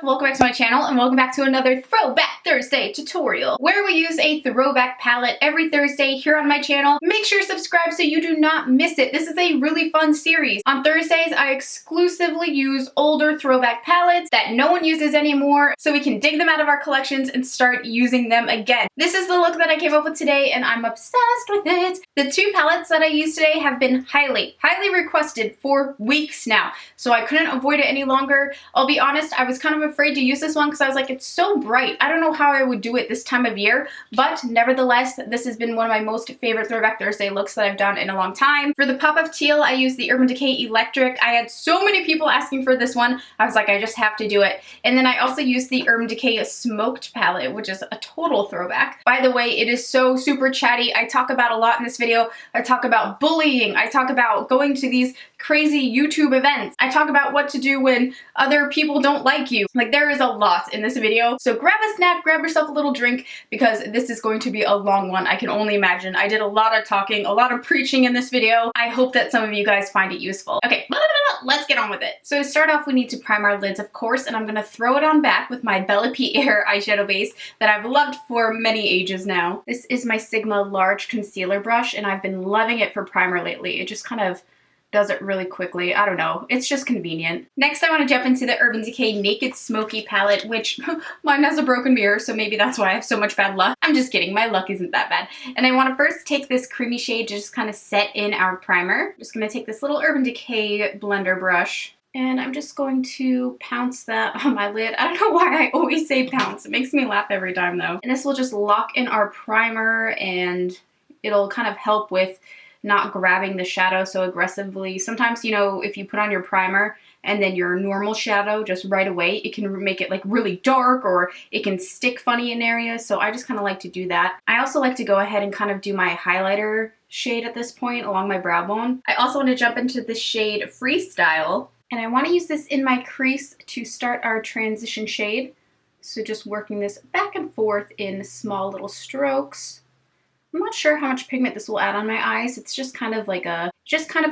welcome back to my channel and welcome back to another Throwback Thursday tutorial where we use a throwback palette every Thursday here on my channel. Make sure to subscribe so you do not miss it. This is a really fun series. On Thursdays, I exclusively use older throwback palettes that no one uses anymore so we can dig them out of our collections and start using them again. This is the look that I came up with today and I'm obsessed with it. The two palettes that I use today have been highly requested for weeks now, so I couldn't avoid it any longer. I'll be honest, I was kind of afraid to use this one because I was like, it's so bright. I don't know how I would do it this time of year, but nevertheless, this has been one of my most favorite Throwback Thursday looks that I've done in a long time. For the pop of teal, I used the Urban Decay Electric. I had so many people asking for this one. I was like, I just have to do it. And then I also used the Urban Decay Smoked palette, which is a total throwback. By the way, it is so super chatty. I talk about a lot in this video. I talk about bullying. I talk about going to these crazy YouTube events. I talk about what to do when other people don't like you. Like, there is a lot in this video. So grab a snack, grab yourself a little drink, because this is going to be a long one. I can only imagine. I did a lot of talking, a lot of preaching in this video. I hope that some of you guys find it useful. Okay, let's get on with it. So to start off, we need to prime our lids, of course, and I'm gonna throw it on back with my Bella Pierre eyeshadow base that I've loved for many ages now. This is my Sigma large concealer brush, and I've been loving it for primer lately. It just kind of does it really quickly. I don't know. It's just convenient. Next, I want to jump into the Urban Decay Naked Smoky palette, which mine has a broken mirror, so maybe that's why I have so much bad luck. I'm just kidding. My luck isn't that bad. And I want to first take this creamy shade to just kind of set in our primer. I'm just going to take this little Urban Decay blender brush, and I'm just going to pounce that on my lid. I don't know why I always say pounce. It makes me laugh every time, though. And this will just lock in our primer, and it'll kind of help with not grabbing the shadow so aggressively. Sometimes, you know, if you put on your primer and then your normal shadow just right away, it can make it like really dark, or it can stick funny in areas. So I just kind of like to do that. I also like to go ahead and kind of do my highlighter shade at this point along my brow bone. I also want to jump into the shade Freestyle, and I want to use this in my crease to start our transition shade. So just working this back and forth in small little strokes. I'm not sure how much pigment this will add on my eyes. It's just kind of like a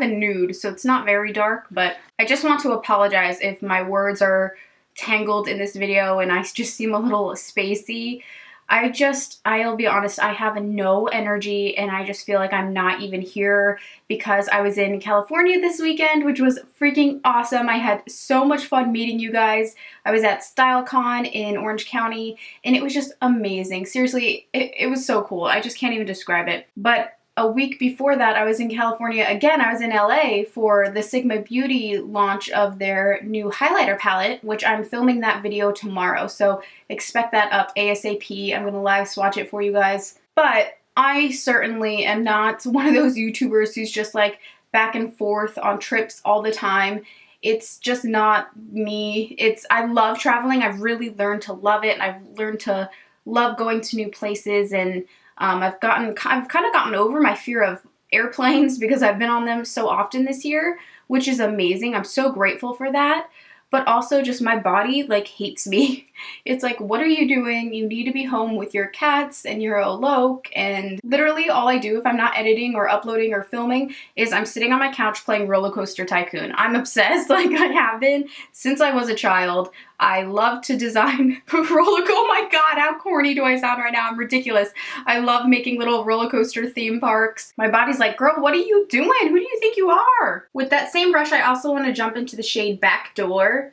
nude, so it's not very dark, but I just want to apologize if my words are tangled in this video and I just seem a little spacey. I'll be honest, I have no energy, and I just feel like I'm not even here because I was in California this weekend, which was freaking awesome. I had so much fun meeting you guys. I was at StyleCon in Orange County, and it was just amazing. Seriously, it was so cool. I just can't even describe it. But a week before that, I was in California again. I was in LA for the Sigma Beauty launch of their new highlighter palette, which I'm filming that video tomorrow. So expect that up ASAP. I'm going to live swatch it for you guys. But I certainly am not one of those YouTubers who's just like back and forth on trips all the time. It's just not me. I love traveling. I've really learned to love it. I've learned to love going to new places, and I've kind of gotten over my fear of airplanes because I've been on them so often this year, which is amazing. I'm so grateful for that. But also just my body like hates me. It's like, what are you doing? You need to be home with your cats and your Eloke. And literally all I do if I'm not editing or uploading or filming is I'm sitting on my couch playing Roller Coaster Tycoon. I'm obsessed, like I have been since I was a child. I love to design oh my god, how corny do I sound right now? I'm ridiculous. I love making little roller coaster theme parks. My body's like, girl, what are you doing? Who do you think you are? With that same brush, I also want to jump into the shade Backdoor.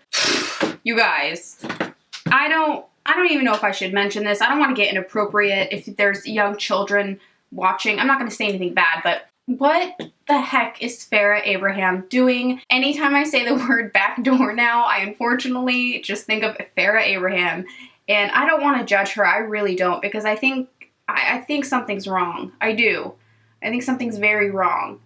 You guys, I don't even know if I should mention this. I don't want to get inappropriate if there's young children watching. I'm not going to say anything bad, but what the heck is Farrah Abraham doing? Anytime I say the word backdoor now, I unfortunately just think of Farrah Abraham. And I don't want to judge her. I really don't, because I think something's wrong. I do. I think something's very wrong.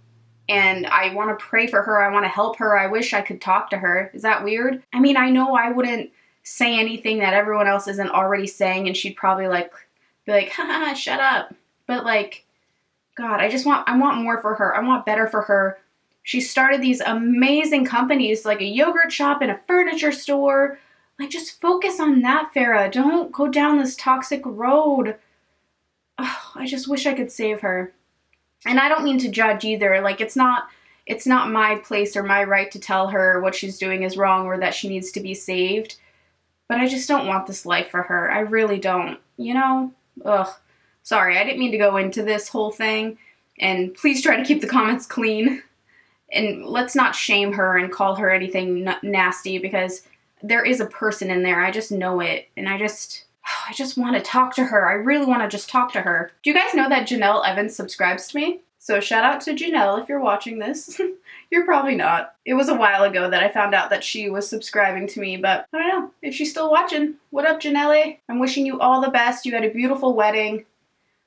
And I want to pray for her. I want to help her. I wish I could talk to her. Is that weird? I mean, I know I wouldn't say anything that everyone else isn't already saying, and she'd probably be like, haha, shut up. But like, God, I want more for her. I want better for her. She started these amazing companies, like a yogurt shop and a furniture store. Like, just focus on that, Farrah. Don't go down this toxic road. Oh, I just wish I could save her. And I don't mean to judge either. Like, it's not my place or my right to tell her what she's doing is wrong or that she needs to be saved. but I just don't want this life for her. I really don't, you know? Ugh. Sorry, I didn't mean to go into this whole thing, and please try to keep the comments clean. And let's not shame her and call her anything nasty, because there is a person in there. I just know it, and I just want to talk to her. I really want to just talk to her. Do you guys know that Janelle Evans subscribes to me? So shout out to Janelle if you're watching this. You're probably not. It was a while ago that I found out that she was subscribing to me, but I don't know if she's still watching. What up, Janelle? I'm wishing you all the best. You had a beautiful wedding.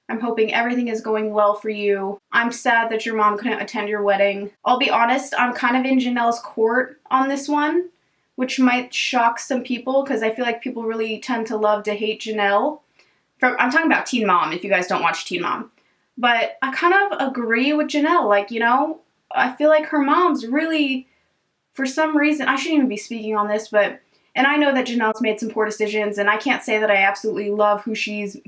I'm hoping everything is going well for you. I'm sad that your mom couldn't attend your wedding. I'll be honest, I'm kind of in Janelle's court on this one, which might shock some people because I feel like people really tend to love to hate Janelle. I'm talking about Teen Mom, if you guys don't watch Teen Mom. But I kind of agree with Janelle. Like, you know, I feel like her mom's really, for some reason, I shouldn't even be speaking on this, but, and I know that Janelle's made some poor decisions, and I can't say that I absolutely love who she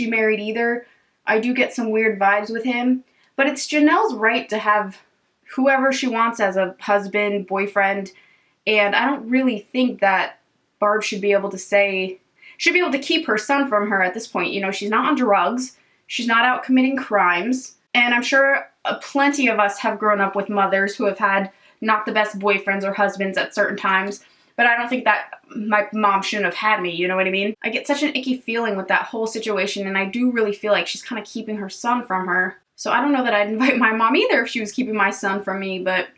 married either. I do get some weird vibes with him, but it's Janelle's right to have whoever she wants as a husband, boyfriend, and I don't really think that Barb should be able to keep her son from her at this point. You know, she's not on drugs, she's not out committing crimes, and I'm sure plenty of us have grown up with mothers who have had not the best boyfriends or husbands at certain times, but I don't think that my mom shouldn't have had me, you know what I mean? I get such an icky feeling with that whole situation, and I do really feel like she's kind of keeping her son from her. So I don't know that I'd invite my mom either if she was keeping my son from me, but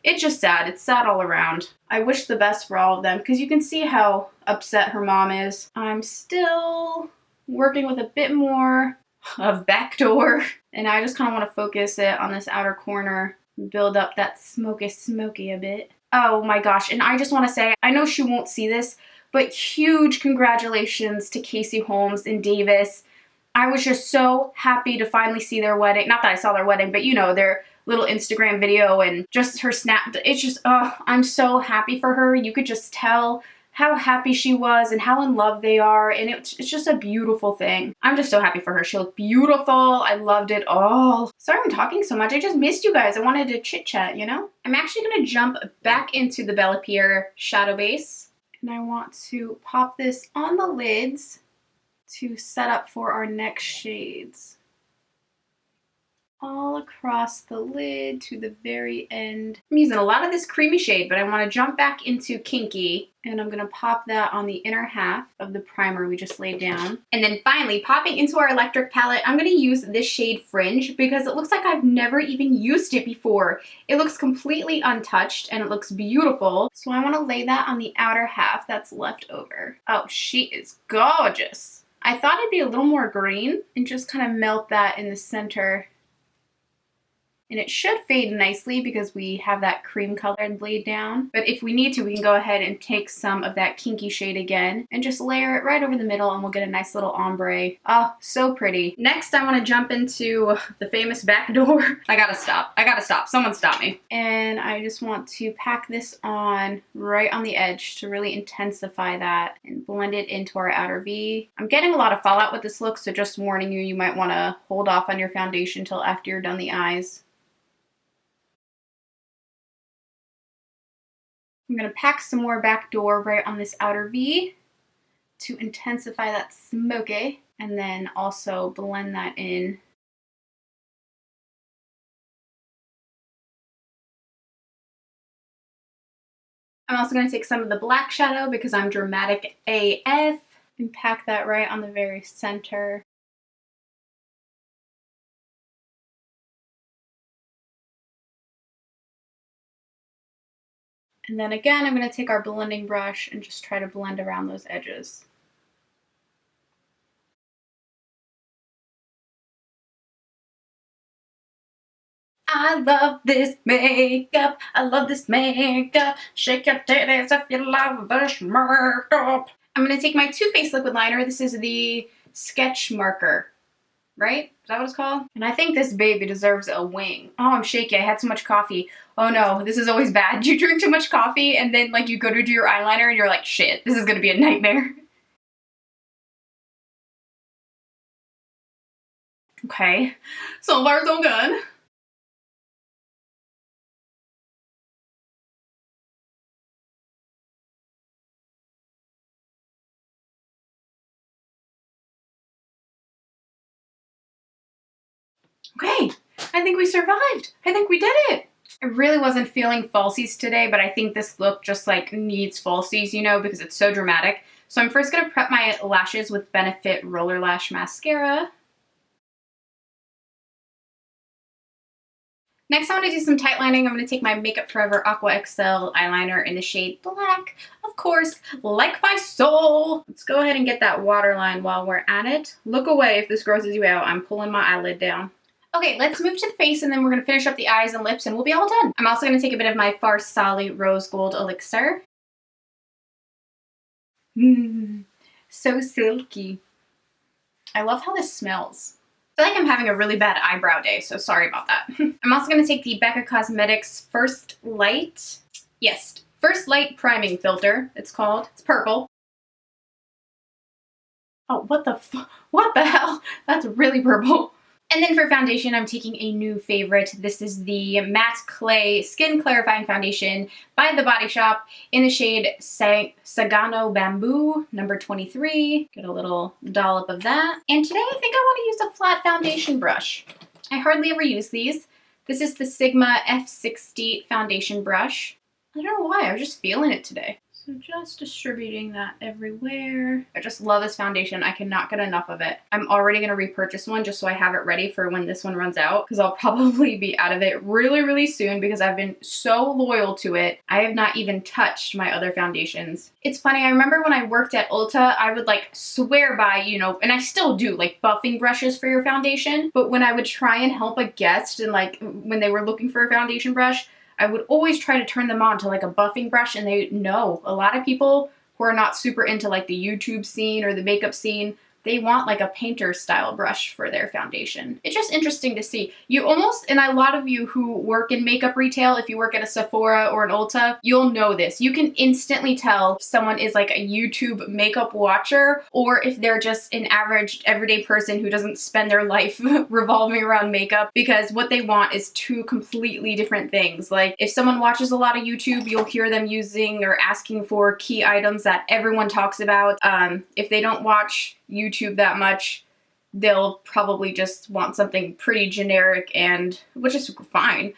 it's just sad. It's sad all around. I wish the best for all of them, because you can see how upset her mom is. I'm still working with a bit more of backdoor, and I just kind of want to focus it on this outer corner, build up that smoky a bit. Oh my gosh, and I just want to say, I know she won't see this, but huge congratulations to Casey Holmes and Davis. I was just so happy to finally see their wedding. Not that I saw their wedding, but you know, their little Instagram video and just her snap. It's just, oh, I'm so happy for her. You could just tell how happy she was and how in love they are, and it's just a beautiful thing. I'm just so happy for her. She looked beautiful. I loved it all. Sorry I'm talking so much. I just missed you guys. I wanted to chit chat, you know? I'm actually gonna jump back into the Bella Pierre shadow base, and I want to pop this on the lids to set up for our next shades. All across the lid to the very end. I'm using a lot of this creamy shade, but I want to jump back into Kinky, and I'm going to pop that on the inner half of the primer we just laid down. And then finally, popping into our electric palette, I'm going to use this shade Fringe because it looks like I've never even used it before. It looks completely untouched and it looks beautiful. So I want to lay that on the outer half that's left over. Oh, she is gorgeous. I thought it'd be a little more green and just kind of melt that in the center. And it should fade nicely because we have that cream colored laid down. But if we need to, we can go ahead and take some of that Kinky shade again and just layer it right over the middle, and we'll get a nice little ombre. Oh, so pretty. Next, I want to jump into the famous back door. I gotta stop. I gotta stop. Someone stop me. And I just want to pack this on right on the edge to really intensify that and blend it into our outer V. I'm getting a lot of fallout with this look, so just warning you, you might want to hold off on your foundation till after you're done the eyes. I'm going to pack some more back door right on this outer V to intensify that smoky, and then also blend that in. I'm also going to take some of the black shadow because I'm dramatic AF and pack that right on the very center. And then again, I'm going to take our blending brush and just try to blend around those edges. I love this makeup. I love this makeup. Shake your titties if you love this makeup. I'm going to take my Too Faced liquid liner. This is the Sketch Marker, right? Is that what it's called? And I think this baby deserves a wing. Oh, I'm shaky. I had too much coffee. Oh no, this is always bad. You drink too much coffee and then like you go to do your eyeliner and you're like, shit, this is going to be a nightmare. Okay, so far so good. Okay, I think we survived. I think we did it. I really wasn't feeling falsies today, but I think this look just like needs falsies, you know, because it's so dramatic. So I'm first gonna prep my lashes with Benefit Roller Lash Mascara. Next, I want to do some tight lining. I'm going to take my Makeup Forever Aqua XL eyeliner in the shade Black, of course, like my soul. Let's go ahead and get that waterline while we're at it. Look away if this grosses you out. I'm pulling my eyelid down. Okay, let's move to the face, and then we're going to finish up the eyes and lips, and we'll be all done. I'm also going to take a bit of my Farsali Rose Gold Elixir. So silky. I love how this smells. I feel like I'm having a really bad eyebrow day, so sorry about that. I'm also going to take the Becca Cosmetics First Light. Yes, First Light Priming Filter, it's called. It's purple. Oh, what the hell? That's really purple. And then for foundation, I'm taking a new favorite. This is the Matte Clay Skin Clarifying Foundation by The Body Shop in the shade Sagano Bamboo, number 23. Get a little dollop of that. And today I think I want to use a flat foundation brush. I hardly ever use these. This is the Sigma F60 foundation brush. I don't know why, I was just feeling it today. So just distributing that everywhere. I just love this foundation. I cannot get enough of it. I'm already going to repurchase one just so I have it ready for when this one runs out, because I'll probably be out of it really, really soon because I've been so loyal to it. I have not even touched my other foundations. It's funny, I remember when I worked at Ulta, I would like swear by, you know, and I still do, like buffing brushes for your foundation, but when I would try and help a guest and like when they were looking for a foundation brush, I would always try to turn them on to like a buffing brush, and they know a lot of people who are not super into like the YouTube scene or the makeup scene, they want like a painter style brush for their foundation. It's just interesting to see. You almost, and a lot of you who work in makeup retail, if you work at a Sephora or an Ulta, you'll know this. You can instantly tell if someone is like a YouTube makeup watcher or if they're just an average everyday person who doesn't spend their life revolving around makeup, because what they want is two completely different things. Like if someone watches a lot of YouTube, you'll hear them using or asking for key items that everyone talks about. If they don't watch YouTube that much, they'll probably just want something pretty generic, and which is fine.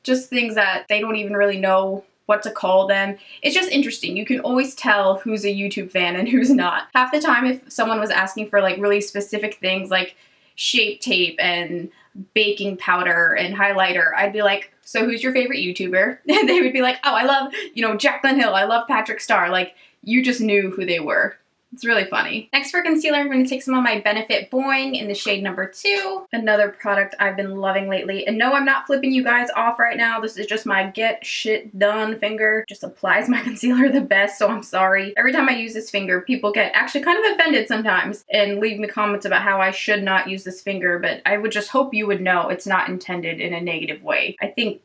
Just things that they don't even really know what to call them. It's just interesting. You can always tell who's a YouTube fan and who's not. Half the time, if someone was asking for like really specific things like Shape Tape and baking powder and highlighter, I'd be like, so who's your favorite YouTuber? And they would be like, oh, I love, you know, Jaclyn Hill, I love Patrick Starr. Like, you just knew who they were. It's really funny. Next for concealer, I'm going to take some of my Benefit Boing in the shade number 2. Another product I've been loving lately. And no, I'm not flipping you guys off right now. This is just my get shit done finger. Just applies my concealer the best, so I'm sorry. Every time I use this finger, people get actually kind of offended sometimes and leave me comments about how I should not use this finger, but I would just hope you would know it's not intended in a negative way. I think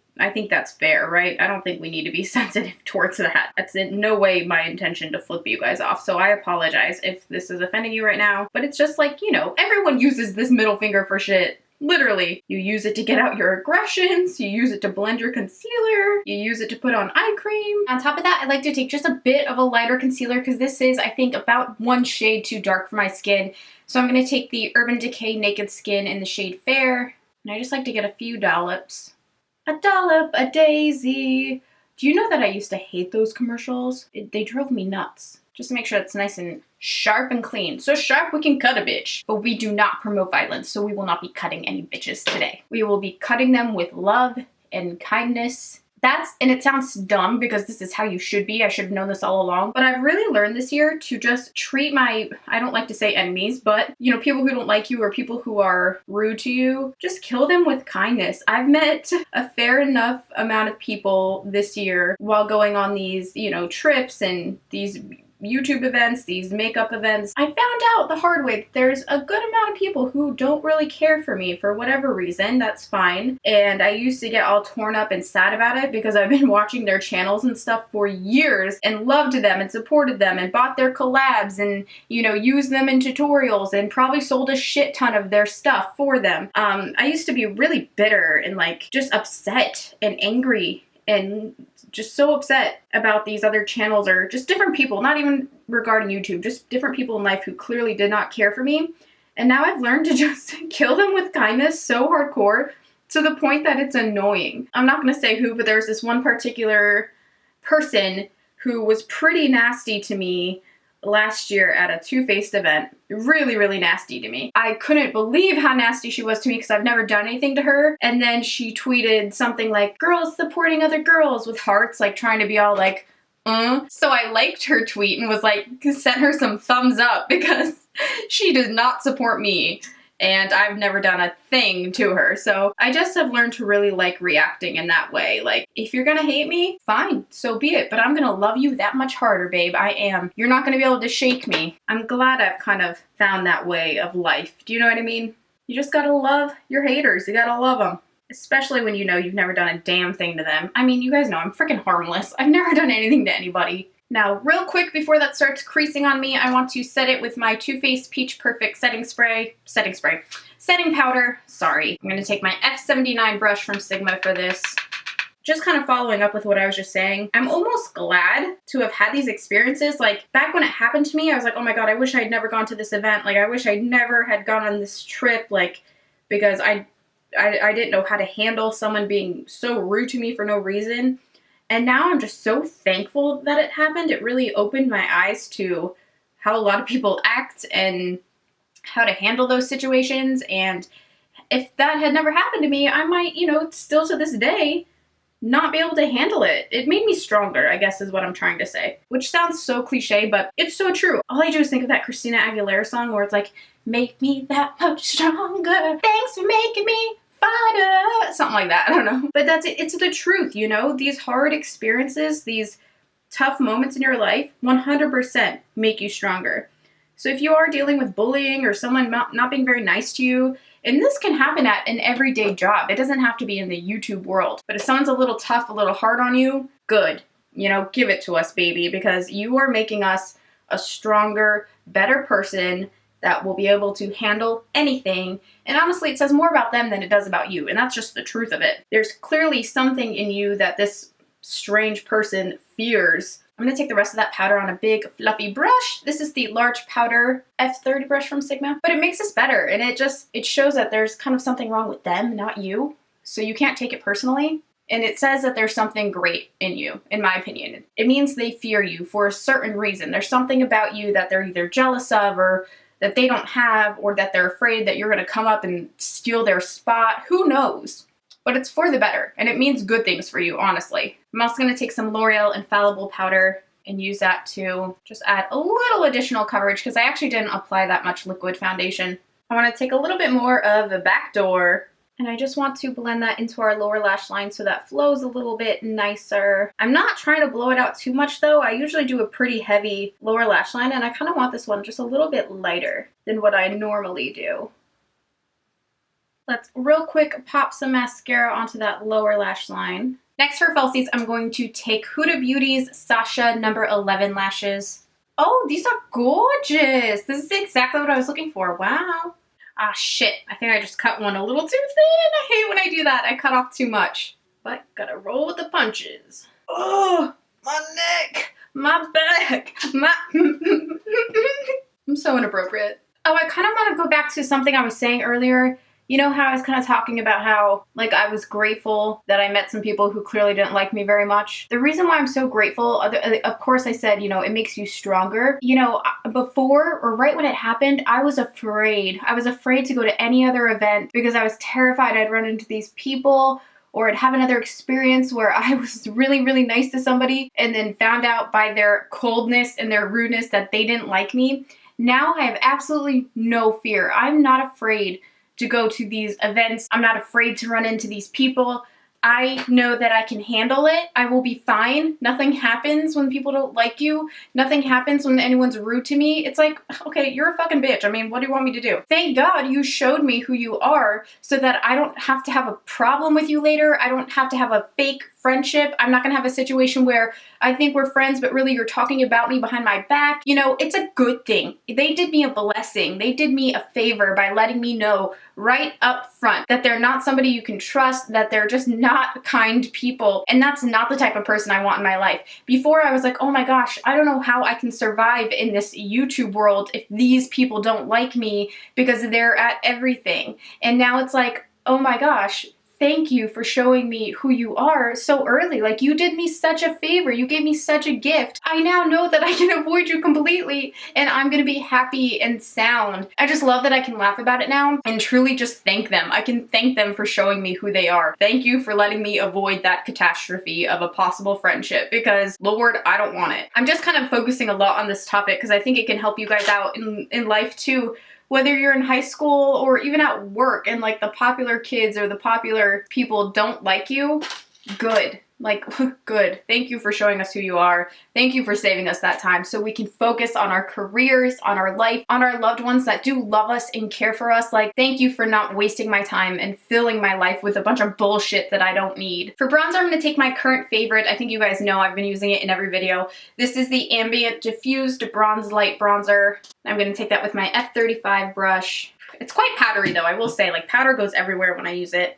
that's fair, right? I don't think we need to be sensitive towards that. That's in no way my intention to flip you guys off, so I apologize if this is offending you right now. But it's just like, you know, everyone uses this middle finger for shit. Literally. You use it to get out your aggressions, you use it to blend your concealer, you use it to put on eye cream. On top of that, I like to take just a bit of a lighter concealer because this is, I think, about one shade too dark for my skin. So I'm going to take the Urban Decay Naked Skin in the shade Fair, and I just like to get a few dollops. A dollop, a daisy. Do you know that I used to hate those commercials? They drove me nuts. Just to make sure it's nice and sharp and clean. So sharp we can cut a bitch. But we do not promote violence, so we will not be cutting any bitches today. We will be cutting them with love and kindness. And it sounds dumb because this is how you should be. I should have known this all along. But I've really learned this year to just treat my, I don't like to say enemies, but you know, people who don't like you or people who are rude to you, just kill them with kindness. I've met a fair enough amount of people this year while going on these, you know, trips and these YouTube events, these makeup events. I found out the hard way that there's a good amount of people who don't really care for me for whatever reason. That's fine. And I used to get all torn up and sad about it because I've been watching their channels and stuff for years and loved them and supported them and bought their collabs and, you know, used them in tutorials and probably sold a shit ton of their stuff for them. I used to be really bitter and like just upset and angry and just so upset about these other channels or just different people, not even regarding YouTube, just different people in life who clearly did not care for me. And now I've learned to just kill them with kindness so hardcore to the point that it's annoying. I'm not gonna say who, but there's this one particular person who was pretty nasty to me last year at a Too Faced event. Really, really nasty to me. I couldn't believe how nasty she was to me because I've never done anything to her. And then she tweeted something like, girls supporting other girls, with hearts, like trying to be all like, So I liked her tweet and was like, sent her some thumbs up because she does not support me. And I've never done a thing to her. So I just have learned to really like reacting in that way. Like, if you're gonna hate me, fine, so be it. But I'm gonna love you that much harder, babe. I am. You're not gonna be able to shake me. I'm glad I've kind of found that way of life. Do you know what I mean? You just gotta love your haters. You gotta love them. Especially when you know you've never done a damn thing to them. I mean, you guys know I'm freaking harmless. I've never done anything to anybody. Now, real quick before that starts creasing on me, I want to set it with my Too Faced Peach Perfect setting powder. Sorry. I'm gonna take my F79 brush from Sigma for this. Just kind of following up with what I was just saying, I'm almost glad to have had these experiences. Like, back when it happened to me, I was like, oh my god, I wish I'd never gone to this event. Like, I wish I never had gone on this trip, like, because I didn't know how to handle someone being so rude to me for no reason. And now I'm just so thankful that it happened. It really opened my eyes to how a lot of people act and how to handle those situations. And if that had never happened to me, I might, you know, still to this day, not be able to handle it. It made me stronger, I guess is what I'm trying to say. Which sounds so cliche, but it's so true. All I do is think of that Christina Aguilera song where it's like, make me that much stronger. Thanks for making me fighter. Something like that, I don't know. But that's it. It's the truth, you know? These hard experiences, these tough moments in your life, 100% make you stronger. So if you are dealing with bullying or someone not being very nice to you, and this can happen at an everyday job. It doesn't have to be in the YouTube world. But if someone's a little tough, a little hard on you, good. You know, give it to us, baby, because you are making us a stronger, better person that will be able to handle anything. And honestly, it says more about them than it does about you. And that's just the truth of it. There's clearly something in you that this strange person fears. I'm gonna take the rest of that powder on a big fluffy brush. This is the large powder F30 brush from Sigma, but it makes us better. And it shows that there's kind of something wrong with them, not you. So you can't take it personally. And it says that there's something great in you, in my opinion. It means they fear you for a certain reason. There's something about you that they're either jealous of or that they don't have, or that they're afraid that you're gonna come up and steal their spot. Who knows? But it's for the better, and it means good things for you, honestly. I'm also gonna take some L'Oreal Infallible powder and use that to just add a little additional coverage because I actually didn't apply that much liquid foundation. I wanna take a little bit more of a backdoor, and I just want to blend that into our lower lash line so that flows a little bit nicer. I'm not trying to blow it out too much though. I usually do a pretty heavy lower lash line, and I kind of want this one just a little bit lighter than what I normally do. Let's real quick pop some mascara onto that lower lash line. Next for falsies, I'm going to take Huda Beauty's Sasha number 11 lashes. Oh, these are gorgeous. This is exactly what I was looking for. Wow. Ah, shit. I think I just cut one a little too thin. I hate when I do that. I cut off too much. But gotta roll with the punches. Oh, my neck, my back, my... I'm so inappropriate. Oh, I kind of want to go back to something I was saying earlier. You know how I was kind of talking about how, like, I was grateful that I met some people who clearly didn't like me very much? The reason why I'm so grateful, of course I said, you know, it makes you stronger. You know, before, or right when it happened, I was afraid. I was afraid to go to any other event because I was terrified I'd run into these people or I'd have another experience where I was really, really nice to somebody and then found out by their coldness and their rudeness that they didn't like me. Now I have absolutely no fear. I'm not afraid to go to these events. I'm not afraid to run into these people. I know that I can handle it. I will be fine. Nothing happens when people don't like you. Nothing happens when anyone's rude to me. It's like, okay, you're a fucking bitch. I mean, what do you want me to do? Thank God you showed me who you are so that I don't have to have a problem with you later. I don't have to have a fake friendship. I'm not gonna have a situation where I think we're friends, but really you're talking about me behind my back. You know, it's a good thing. They did me a blessing. They did me a favor by letting me know right up front that they're not somebody you can trust, that they're just not kind people. And that's not the type of person I want in my life. Before I was like, oh my gosh, I don't know how I can survive in this YouTube world if these people don't like me because they're at everything. And now it's like, oh my gosh, thank you for showing me who you are so early. Like, you did me such a favor. You gave me such a gift. I now know that I can avoid you completely and I'm gonna be happy and sound. I just love that I can laugh about it now and truly just thank them. I can thank them for showing me who they are. Thank you for letting me avoid that catastrophe of a possible friendship because, Lord, I don't want it. I'm just kind of focusing a lot on this topic because I think it can help you guys out in life too. Whether you're in high school or even at work and like the popular kids or the popular people don't like you, good. Like, good. Thank you for showing us who you are. Thank you for saving us that time so we can focus on our careers, on our life, on our loved ones that do love us and care for us. Like, thank you for not wasting my time and filling my life with a bunch of bullshit that I don't need. For bronzer, I'm going to take my current favorite. I think you guys know I've been using it in every video. This is the Ambient Diffused Bronze Light Bronzer. I'm going to take that with my F35 brush. It's quite powdery though, I will say. Like, powder goes everywhere when I use it.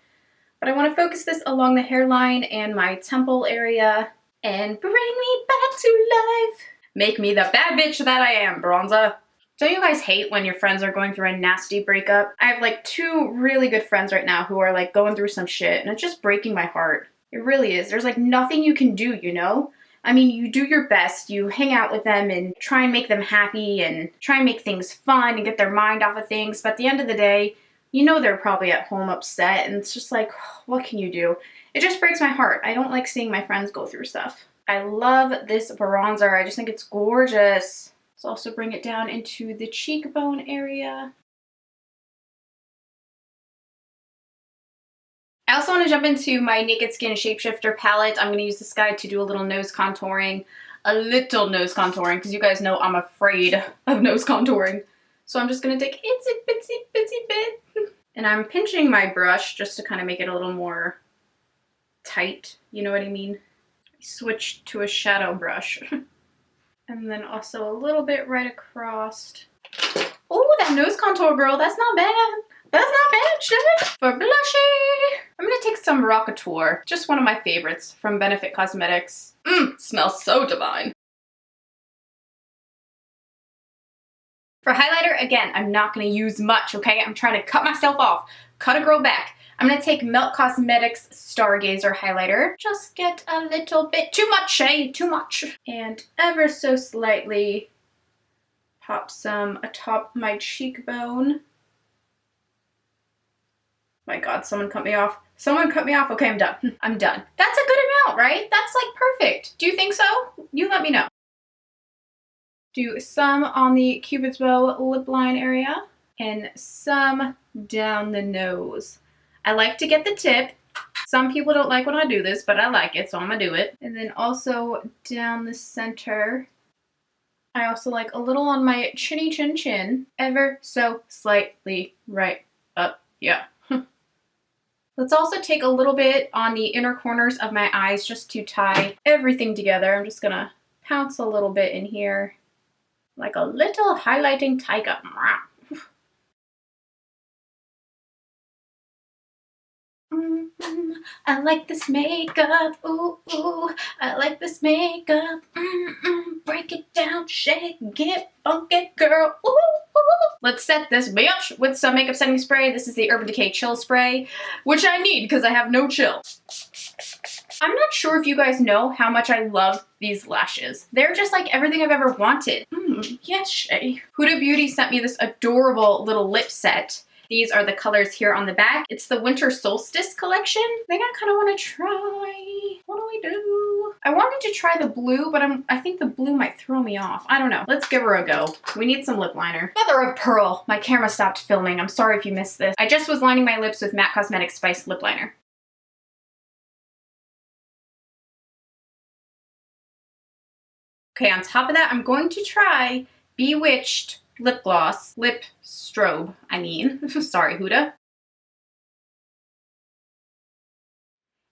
But I want to focus this along the hairline and my temple area and bring me back to life. Make me the bad bitch that I am, bronzer. Don't you guys hate when your friends are going through a nasty breakup? I have like 2 really good friends right now who are like going through some shit and it's just breaking my heart. It really is. There's like nothing you can do, you know? I mean, you do your best, you hang out with them and try and make them happy and try and make things fun and get their mind off of things, but at the end of the day, you know they're probably at home upset and it's just like, what can you do? It just breaks my heart. I don't like seeing my friends go through stuff. I love this bronzer. I just think it's gorgeous. Let's also bring it down into the cheekbone area. I also want to jump into my Naked Skin Shapeshifter palette. I'm going to use this guy to do a little nose contouring. Because you guys know I'm afraid of nose contouring. So I'm just going to take itsy bitsy bit. And I'm pinching my brush just to kind of make it a little more tight. You know what I mean? I switched to a shadow brush. And then also a little bit right across. Oh, that nose contour, girl. That's not bad. That's not bad, shit. For blushy, I'm going to take some Rockateur. Just one of my favorites from Benefit Cosmetics. Smells so divine. For highlighter, again, I'm not going to use much, okay? I'm trying to cut myself off. Cut a girl back. I'm going to take Melt Cosmetics Stargazer highlighter. Just get a little bit too much shade, too much. And ever so slightly pop some atop my cheekbone. My God, someone cut me off. Someone cut me off. Okay, I'm done. I'm done. That's a good amount, right? That's like perfect. Do you think so? You let me know. Do some on the Cupid's bow lip line area and some down the nose. I like to get the tip. Some people don't like when I do this, but I like it, so I'm gonna do it. And then also down the center. I also like a little on my chinny chin chin, ever so slightly right up, yeah. Let's also take a little bit on the inner corners of my eyes just to tie everything together. I'm just gonna pounce a little bit in here. Like a little highlighting tiger. I like this makeup. Ooh, ooh. I like this makeup. Break it down, shake it, funky girl. Ooh, ooh. Let's set this bitch with some makeup setting spray. This is the Urban Decay Chill Spray, which I need because I have no chill. I'm not sure if you guys know how much I love these lashes. They're just like everything I've ever wanted. Yes, SHAE. Huda Beauty sent me this adorable little lip set. These are the colors here on the back. It's the Winter Solstice collection. I think I kind of want to try. What do we do? I wanted to try the blue, but I think the blue might throw me off. I don't know. Let's give her a go. We need some lip liner. Mother of pearl. My camera stopped filming. I'm sorry if you missed this. I just was lining my lips with MAC Cosmetics Spice lip liner. Okay, on top of that, I'm going to try Bewitched lip gloss. Lip strobe, I mean. Sorry, Huda.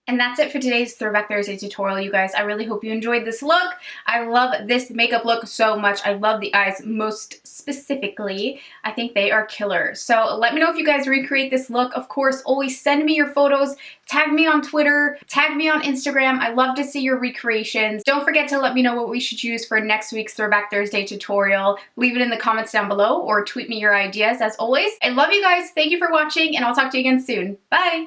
And that's it for today's Throwback Thursday tutorial, you guys. I really hope you enjoyed this look. I love this makeup look so much. I love the eyes most specifically. I think they are killer. So let me know if you guys recreate this look. Of course, always send me your photos. Tag me on Twitter. Tag me on Instagram. I love to see your recreations. Don't forget to let me know what we should use for next week's Throwback Thursday tutorial. Leave it in the comments down below or tweet me your ideas as always. I love you guys. Thank you for watching and I'll talk to you again soon. Bye!